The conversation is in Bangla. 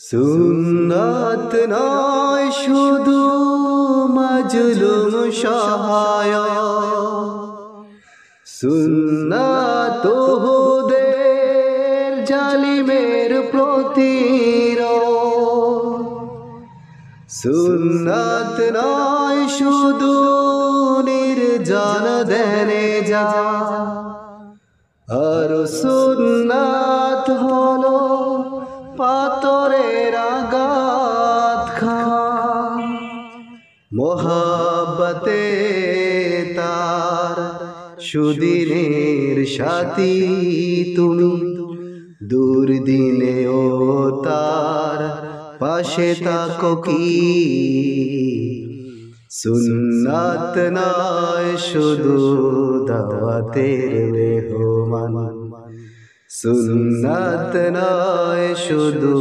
সুন্নাত নয় শুধু মাজলুম সহায়, সুন্নাত ওহুদের জালিমের প্রতিরোধ। সুন্নাত নয় শুধু নির্জন দেনে যা, আর সুন্নাত হলো পাথরের আঘাত খা। মোহাব্বতে তার সুদিনের সাথী তুমি, দুর্দিনেও তার পাশে থাকো কি। সুন্নাত নয় শুধু দাওয়াতের মেহমান, সুন্নাত নয় শুধু